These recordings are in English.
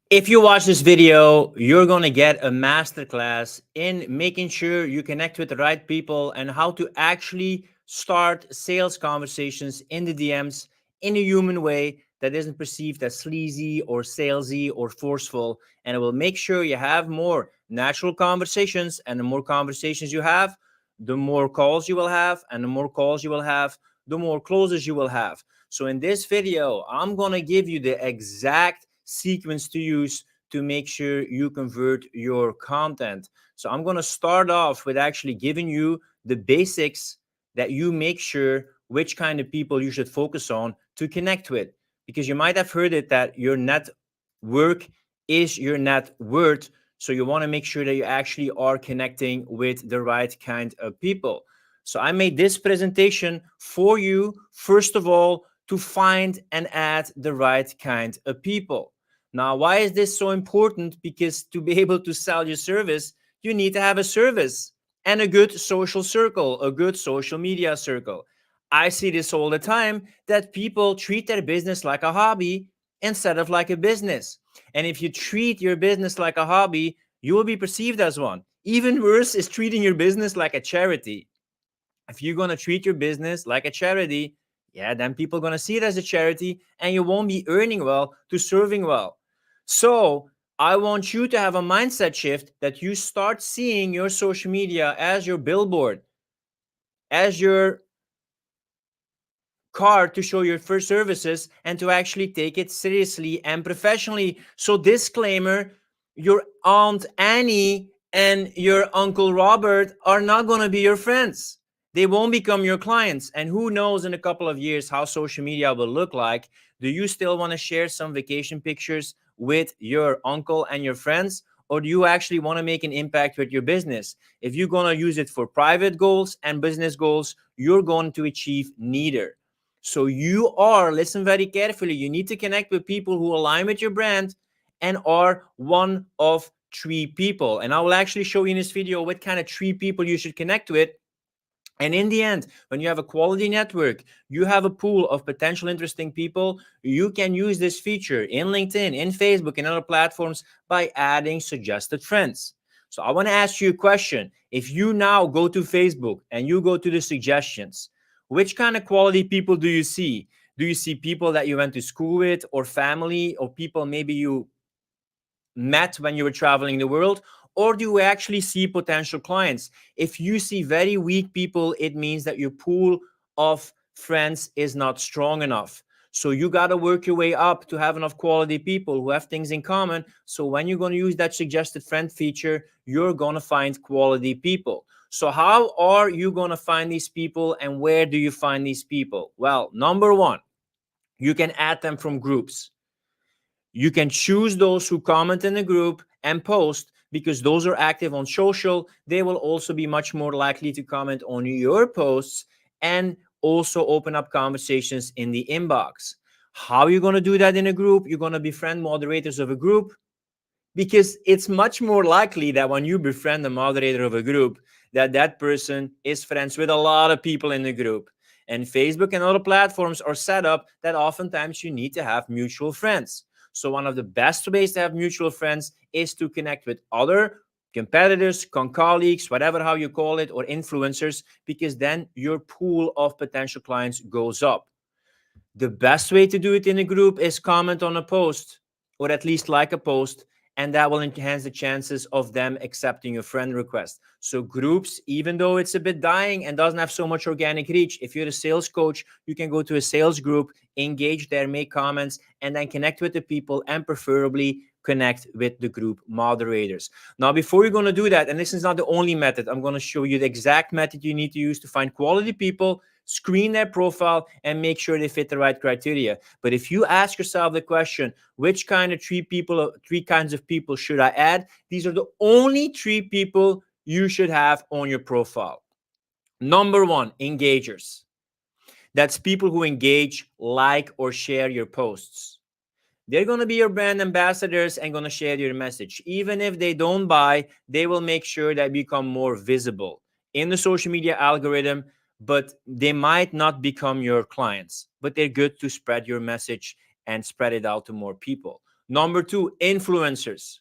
If you watch this video, you're going to get a masterclass in making sure you connect with the right people and how to actually start sales conversations in the DMs in a human way that isn't perceived as sleazy or salesy or forceful. And it will make sure you have more natural conversations. And the more conversations you have, the more calls you will have. And the more calls you will have, the more closes you will have. So in this video, I'm going to give you the exact sequence to use to make sure you convert your content. So I'm going to start off with actually giving you the basics that you make sure which kind of people you should focus on to connect with. Because you might have heard it that your network is your net worth. So you want to make sure that you actually are connecting with the right kind of people. So I made this presentation for you, first of all, to find and add the right kind of people. Now, why is this so important? Because to be able to sell your service, you need to have a service and a good social circle, a good social media circle. I see this all the time, that people treat their business like a hobby instead of like a business. And if you treat your business like a hobby, you will be perceived as one. Even worse is treating your business like a charity. If you're going to treat your business like a charity, yeah, then people are going to see it as a charity and you won't be earning well to serving well. So I want you to have a mindset shift that you start seeing your social media as your billboard, as your card to show your first services, and to actually take it seriously and professionally. So disclaimer, your Aunt Annie and your Uncle Robert are not going to be your friends. They won't become your clients. And who knows in a couple of years how social media will look like. Do you still want to share some vacation pictures with your uncle and your friends? Or do you actually want to make an impact with your business? If you're going to use it for private goals and business goals, you're going to achieve neither. So you are, listen very carefully, you need to connect with people who align with your brand and are one of three people. And I will actually show you in this video what kind of three people you should connect with. And in the end, when you have a quality network, you have a pool of potential interesting people, you can use this feature in LinkedIn, in Facebook, and other platforms by adding suggested friends. So I want to ask you a question. If you now go to Facebook and you go to the suggestions, which kind of quality people do you see? Do you see people that you went to school with, or family, or people maybe you met when you were traveling the world? Or do you actually see potential clients? If you see very weak people, it means that your pool of friends is not strong enough. So you got to work your way up to have enough quality people who have things in common. So when you're going to use that suggested friend feature, you're going to find quality people. So how are you going to find these people, and where do you find these people? Well, number one, you can add them from groups. You can choose those who comment in the group and post, because those are active on social. They will also be much more likely to comment on your posts and also open up conversations in the inbox. How are you going to do that in a group? You're going to befriend moderators of a group, because it's much more likely that when you befriend the moderator of a group, that that person is friends with a lot of people in the group. And Facebook and other platforms are set up that oftentimes you need to have mutual friends. So one of the best ways to have mutual friends is to connect with other competitors, colleagues, whatever how you call it, or influencers, because then your pool of potential clients goes up. The best way to do it in a group is comment on a post, or at least like a post, and that will enhance the chances of them accepting your friend request. So groups, even though it's a bit dying and doesn't have so much organic reach, if you're a sales coach, you can go to a sales group, engage there, make comments, and then connect with the people, and preferably connect with the group moderators. Now, before you're going to do that, and this is not the only method, I'm going to show you the exact method you need to use to find quality people, screen their profile, and make sure they fit the right criteria. But if you ask yourself the question, which kind of three kinds of people should I add? These are the only three people you should have on your profile. Number one, engagers. That's people who engage, like, or share your posts. They're going to be your brand ambassadors and going to share your message. Even if they don't buy, they will make sure they become more visible in the social media algorithm, but they might not become your clients, but they're good to spread your message and spread it out to more people. Number 2, influencers.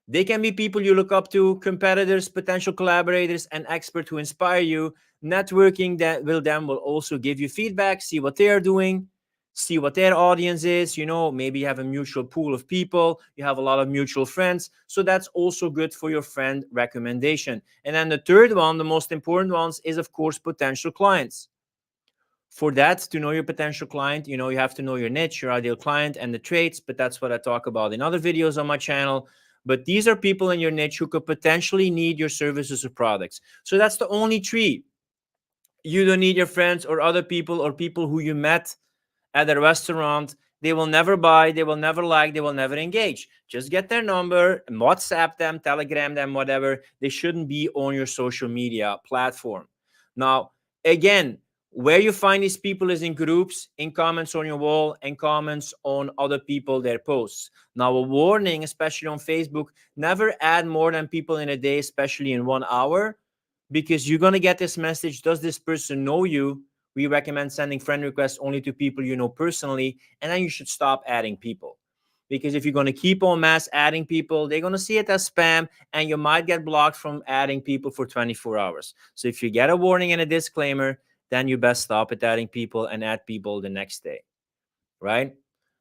They can be people you look up to, competitors, potential collaborators, and experts who inspire you. Networking that will also give you feedback, see what they are doing, see what their audience is. Maybe you have a mutual pool of people, you have a lot of mutual friends. So that's also good for your friend recommendation. And then the third one, the most important ones, is of course potential clients. For that, to know your potential client, you have to know your niche, your ideal client, and the traits. But that's what I talk about in other videos on my channel. But these are people in your niche who could potentially need your services or products. So that's the only three. You don't need your friends or other people or people who you met at a restaurant. They will never buy, they will never like, they will never engage. Just get their number, WhatsApp them, Telegram them, whatever. They shouldn't be on your social media platform. Now, again, where you find these people is in groups, in comments on your wall, and comments on other people, their posts. Now, a warning, especially on Facebook, never add more than people in a day, especially in 1 hour, because you're going to get this message, does this person know you? We recommend sending friend requests only to people you know personally, and then you should stop adding people. Because if you're going to keep on mass adding people, they're going to see it as spam, and you might get blocked from adding people for 24 hours. So if you get a warning and a disclaimer, then you best stop at adding people and add people the next day, right?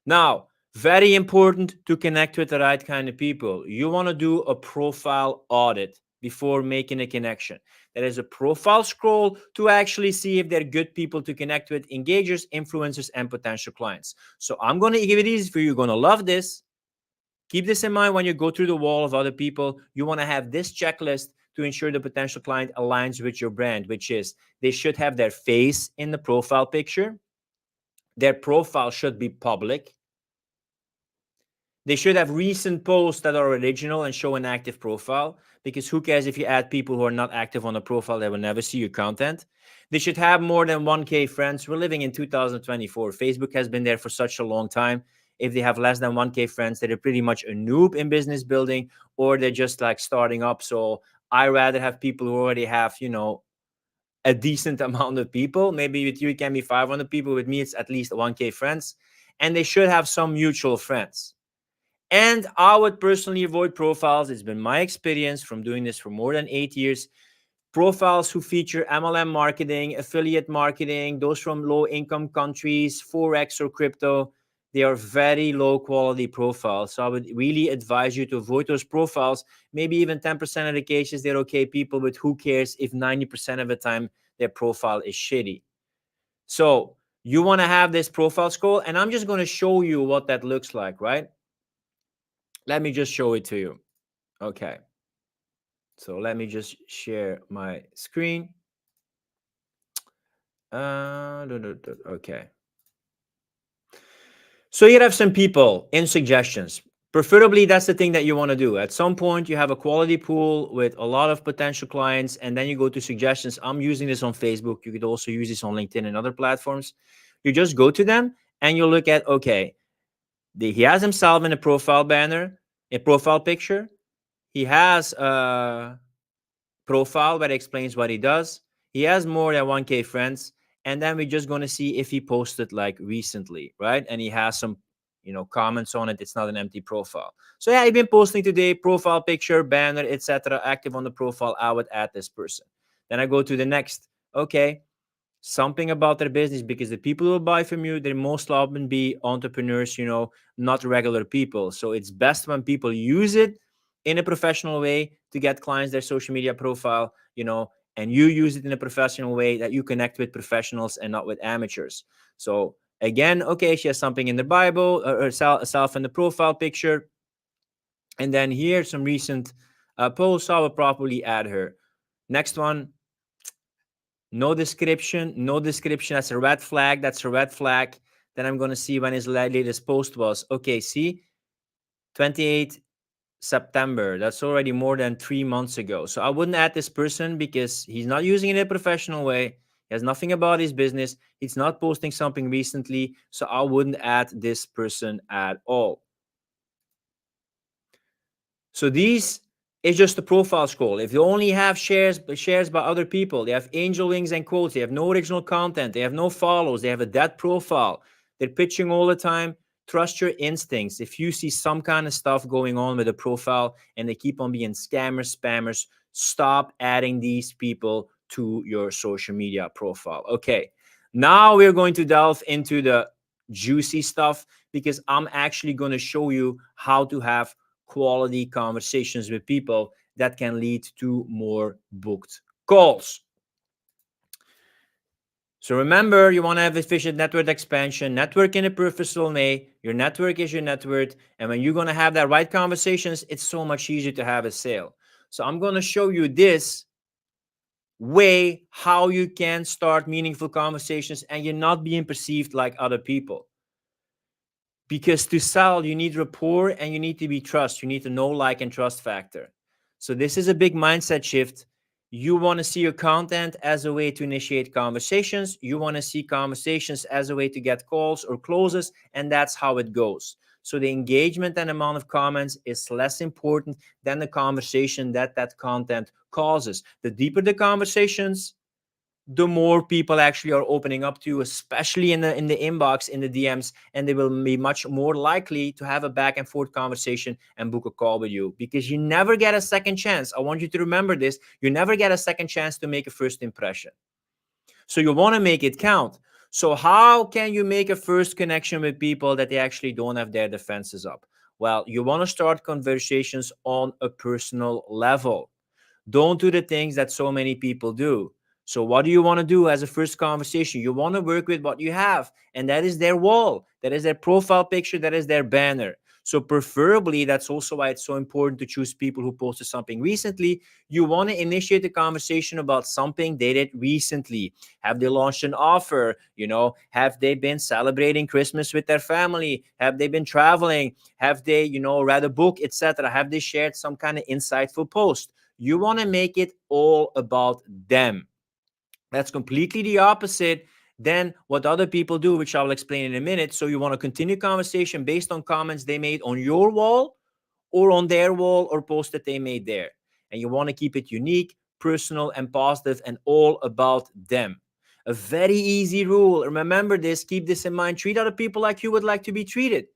Now, very important to connect with the right kind of people. You want to do a profile audit before making a connection. That is a profile scroll to actually see if they're good people to connect with, engagers, influencers, and potential clients. So I'm going to give it easy for you. You're going to love this. Keep this in mind when you go through the wall of other people. You want to have this checklist to ensure the potential client aligns with your brand, which is they should have their face in the profile picture. Their profile should be public. They should have recent posts that are original and show an active profile, because who cares if you add people who are not active on the profile, they will never see your content. They should have more than 1K friends. We're living in 2024. Facebook has been there for such a long time. If they have less than 1K friends, they're pretty much a noob in business building, or they're just like starting up. So I rather have people who already have, a decent amount of people. Maybe with you, it can be 500 people. With me, it's at least 1K friends. And they should have some mutual friends. And I would personally avoid profiles. It's been my experience from doing this for more than 8 years. Profiles who feature MLM marketing, affiliate marketing, those from low-income countries, Forex or crypto, they are very low-quality profiles. So I would really advise you to avoid those profiles. Maybe even 10% of the cases, they're okay people, but who cares if 90% of the time their profile is shitty? So you want to have this profile scroll, and I'm just going to show you what that looks like, right? Let me just show it to you. Okay. So let me just share my screen. Okay. So you have some people in suggestions. Preferably, that's the thing that you want to do. At some point, you have a quality pool with a lot of potential clients, and then you go to suggestions. I'm using this on Facebook. You could also use this on LinkedIn and other platforms. You just go to them, and you look at, okay, he has himself in a profile banner, a profile picture. He has a profile that explains what he does. He has more than 1K friends. And then we're just going to see if he posted like recently, right? And he has some, comments on it. It's not an empty profile. So yeah, I've been posting today, profile picture, banner, etc. Active on the profile. I would add this person. Then I go to the next. Okay, something about their business, because the people who buy from you, they most often be entrepreneurs, not regular people. So it's best when people use it in a professional way to get clients their social media profile, and you use it in a professional way that you connect with professionals and not with amateurs. So again, okay, she has something in the Bible, or herself in the profile picture. And then here, some recent posts. I will probably add her. Next one. No description. That's a red flag. Then I'm going to see when his latest post was. Okay, see, 28 September. That's already more than 3 months ago. So I wouldn't add this person because he's not using it in a professional way. He has nothing about his business. He's not posting something recently. So I wouldn't add this person at all. So these is just a profile scroll. If you only have shares by other people, they have angel wings and quotes, they have no original content, they have no follows, they have a dead profile, they're pitching all the time, trust your instincts. If you see some kind of stuff going on with a profile and they keep on being scammers, spammers, stop adding these people to your social media profile. Okay, now we're going to delve into the juicy stuff, because I'm actually going to show you how to have quality conversations with people that can lead to more booked calls. So remember, you want to have efficient network expansion, network in a purposeful way. Your network is your net worth. And when you're going to have that right conversations, it's so much easier to have a sale. So I'm going to show you this way how you can start meaningful conversations and you're not being perceived like other people. Because to sell, you need rapport and you need to be trust. You need to know, like, and trust factor. So this is a big mindset shift. You want to see your content as a way to initiate conversations. You want to see conversations as a way to get calls or closes, and that's how it goes. So the engagement and amount of comments is less important than the conversation that content causes. The deeper the conversations, the more people actually are opening up to you, especially in the inbox, in the DMs, and they will be much more likely to have a back and forth conversation and book a call with you, because you never get a second chance. I want you to remember this. You never get a second chance to make a first impression. So you want to make it count. So how can you make a first connection with people that they actually don't have their defenses up? Well, you want to start conversations on a personal level. Don't do the things that so many people do. So what do you want to do as a first conversation? You want to work with what you have, and that is their wall. That is their profile picture. That is their banner. So preferably, that's also why it's so important to choose people who posted something recently. You want to initiate a conversation about something they did recently. Have they launched an offer? You know, have they been celebrating Christmas with their family? Have they been traveling? Have they, read a book, etc.? Have they shared some kind of insightful post? You want to make it all about them. That's completely the opposite than what other people do, which I'll explain in a minute. So you want to continue conversation based on comments they made on your wall or on their wall or post that they made there. And you want to keep it unique, personal, and positive, and all about them. A very easy rule. Remember this, keep this in mind. Treat other people like you would like to be treated.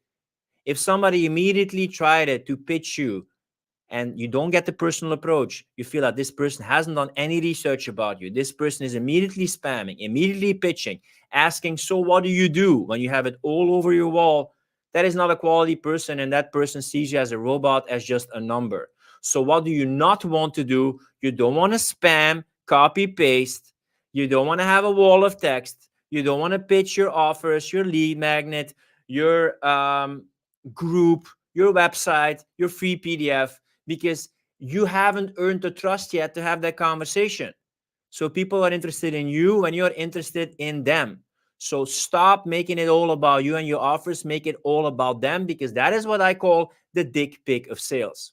If somebody immediately tried it to pitch you, and you don't get the personal approach, you feel that this person hasn't done any research about you. This person is immediately spamming, immediately pitching, asking, so what do you do, when you have it all over your wall? That is not a quality person, and that person sees you as a robot, as just a number. So what do you not want to do? You don't want to spam, copy, paste. You don't want to have a wall of text. You don't want to pitch your offers, your lead magnet, your group, your website, your free PDF, because you haven't earned the trust yet to have that conversation. So people are interested in you when you're interested in them. So stop making it all about you and your offers. Make it all about them, because that is what I call the dick pic of sales.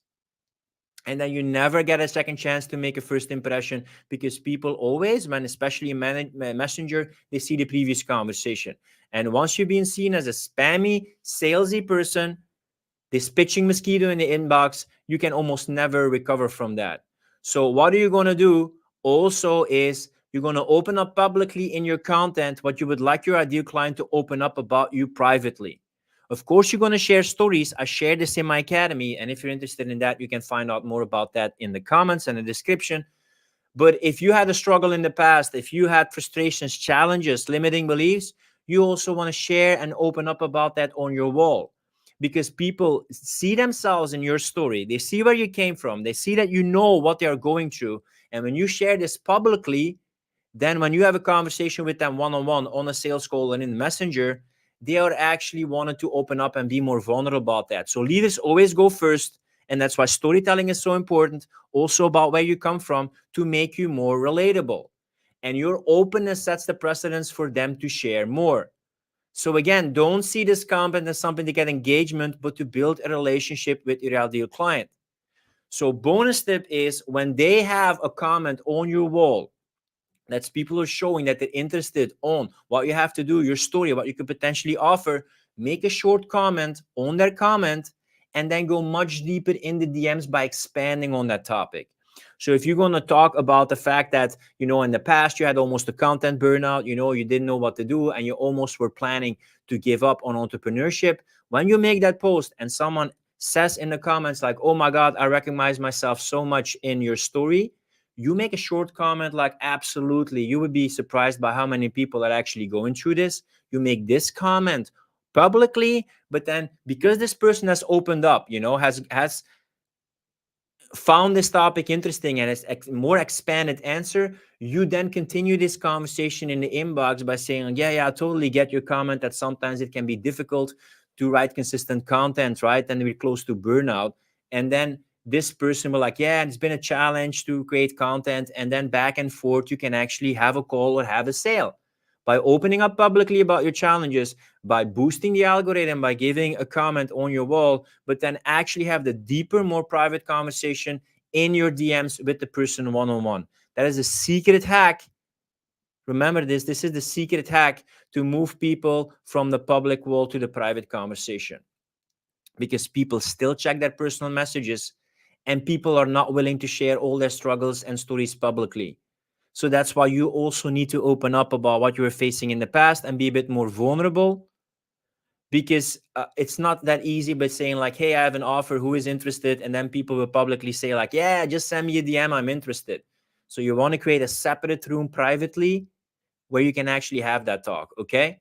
And then you never get a second chance to make a first impression, because people always, especially in Messenger, they see the previous conversation. And once you're being seen as a spammy, salesy person, this pitching mosquito in the inbox, you can almost never recover from that. So what are you going to do also is you're going to open up publicly in your content what you would like your ideal client to open up about you privately. Of course, you're going to share stories. I share this in my academy. And if you're interested in that, you can find out more about that in the comments and the description. But if you had a struggle in the past, if you had frustrations, challenges, limiting beliefs, you also want to share and open up about that on your wall. Because people see themselves in your story. They see where you came from. They see that you know what they are going through. And when you share this publicly, then when you have a conversation with them one-on-one on a sales call and in Messenger, they are actually wanting to open up and be more vulnerable about that. So leaders always go first. And that's why storytelling is so important. Also about where you come from, to make you more relatable. And your openness sets the precedence for them to share more. So again, don't see this content as something to get engagement, but to build a relationship with your ideal client. So bonus tip is, when they have a comment on your wall, that's people are showing that they're interested on what you have to do, your story, what you could potentially offer, make a short comment on their comment, and then go much deeper in the DMs by expanding on that topic. So if you're going to talk about the fact that, in the past you had almost a content burnout, you didn't know what to do and you almost were planning to give up on entrepreneurship, when you make that post and someone says in the comments like, oh my God, I recognize myself so much in your story, you make a short comment like, absolutely, you would be surprised by how many people are actually going through this. You make this comment publicly, but then because this person has opened up, has found this topic interesting and it's more expanded answer, you then continue this conversation in the inbox by saying, yeah, I totally get your comment that sometimes it can be difficult to write consistent content, right? And we're close to burnout. And then this person will like, yeah, it's been a challenge to create content. And then back and forth, you can actually have a call or have a sale. By opening up publicly about your challenges, by boosting the algorithm, by giving a comment on your wall, but then actually have the deeper, more private conversation in your DMs with the person one-on-one. That is a secret hack. Remember this is the secret hack to move people from the public wall to the private conversation. Because people still check their personal messages and people are not willing to share all their struggles and stories publicly. So that's why you also need to open up about what you were facing in the past and be a bit more vulnerable, because it's not that easy by saying like, hey, I have an offer, who is interested? And then people will publicly say like, yeah, just send me a DM, I'm interested. So you want to create a separate room privately where you can actually have that talk, okay?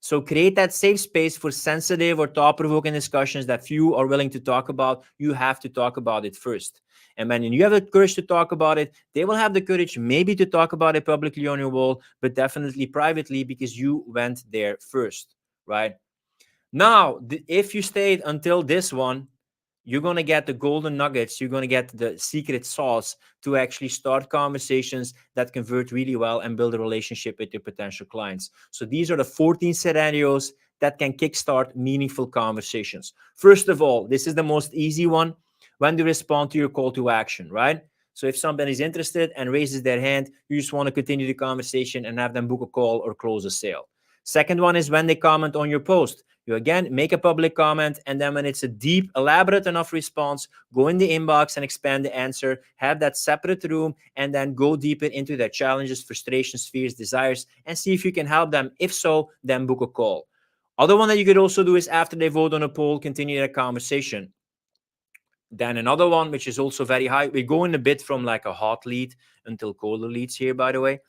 So create that safe space for sensitive or thought-provoking discussions that few are willing to talk about. You have to talk about it first. And when you have the courage to talk about it, they will have the courage maybe to talk about it publicly on your wall, but definitely privately because you went there first, right? Now, if you stayed until this one, you're going to get the golden nuggets. You're going to get the secret sauce to actually start conversations that convert really well and build a relationship with your potential clients. So these are the 14 scenarios that can kickstart meaningful conversations. First of all, this is the most easy one. When they respond to your call to action, right? So if somebody's interested and raises their hand, you just want to continue the conversation and have them book a call or close a sale. Second one is when they comment on your post. You again make a public comment, and then when it's a deep, elaborate enough response, go in the inbox and expand the answer, have that separate room, and then go deeper into their challenges, frustrations, fears, desires, and see if you can help them. If so, then book a call. Other one that you could also do is after they vote on a poll, continue that conversation. Then another one, which is also very high, we go in a bit from like a hot lead until colder leads here, by the way.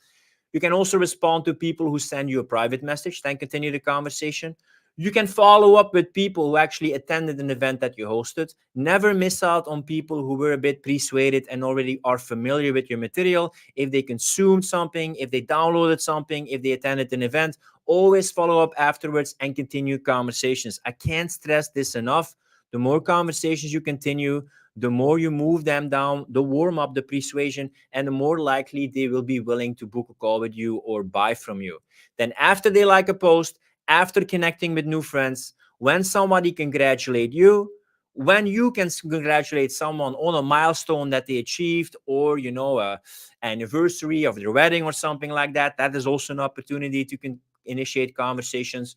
You can also respond to people who send you a private message, then continue the conversation. You can follow up with people who actually attended an event that you hosted. Never miss out on people who were a bit persuaded and already are familiar with your material. If they consumed something, if they downloaded something, if they attended an event, always follow up afterwards and continue conversations. I can't stress this enough. The more conversations you continue, the more you move them down, the warm up, the persuasion, and the more likely they will be willing to book a call with you or buy from you. Then after they like a post, after connecting with new friends, when somebody congratulate you, when you can congratulate someone on a milestone that they achieved, or a anniversary of their wedding or something like that, that is also an opportunity to initiate conversations.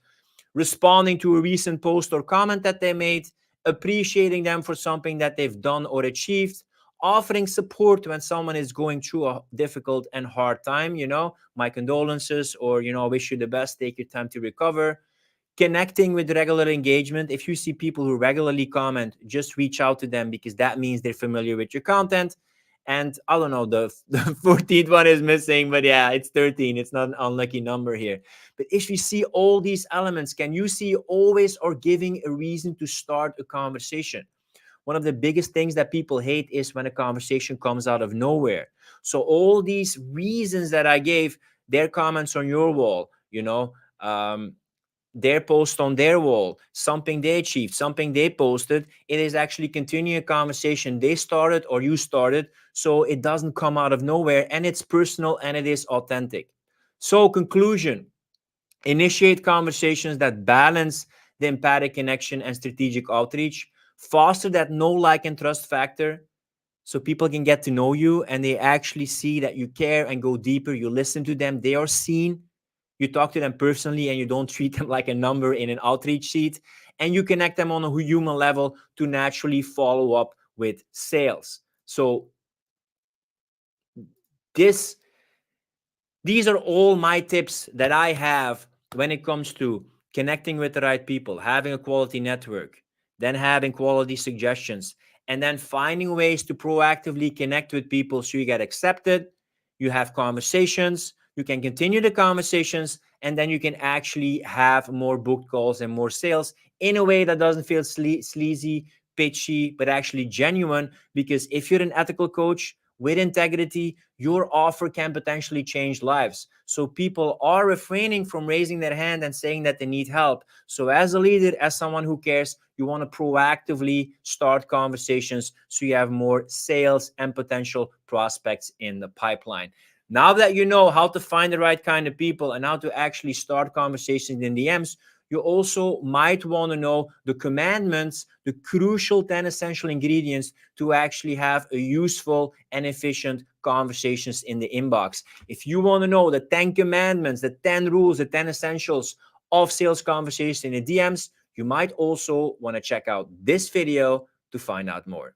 Responding to a recent post or comment that they made, appreciating them for something that they've done or achieved, offering support when someone is going through a difficult and hard time, my condolences, or, wish you the best, take your time to recover. Connecting with regular engagement. If you see people who regularly comment, just reach out to them because that means they're familiar with your content. And I don't know, the 14th one is missing, but yeah, it's 13. It's not an unlucky number here. But if you see all these elements, can you see always or giving a reason to start a conversation? One of the biggest things that people hate is when a conversation comes out of nowhere. So all these reasons that I gave, their comments on your wall, their post on their wall, something they achieved, something they posted, it is actually continuing a conversation they started or you started, so it doesn't come out of nowhere, and it's personal and it is authentic. So conclusion, initiate conversations that balance the empathic connection and strategic outreach, foster that know, like, and trust factor so people can get to know you and they actually see that you care and go deeper, you listen to them, they are seen. You talk to them personally and you don't treat them like a number in an outreach sheet. And you connect them on a human level to naturally follow up with sales. So These are all my tips that I have when it comes to connecting with the right people, having a quality network, then having quality suggestions, and then finding ways to proactively connect with people so you get accepted, you have conversations, you can continue the conversations, and then you can actually have more booked calls and more sales in a way that doesn't feel sleazy, pitchy, but actually genuine. Because if you're an ethical coach with integrity, your offer can potentially change lives. So people are refraining from raising their hand and saying that they need help. So as a leader, as someone who cares, you want to proactively start conversations so you have more sales and potential prospects in the pipeline. Now that you know how to find the right kind of people and how to actually start conversations in DMs, you also might want to know the commandments, the crucial 10 essential ingredients to actually have a useful and efficient conversations in the inbox. If you want to know the 10 commandments, the 10 rules, the 10 essentials of sales conversation in the DMs, you might also want to check out this video to find out more.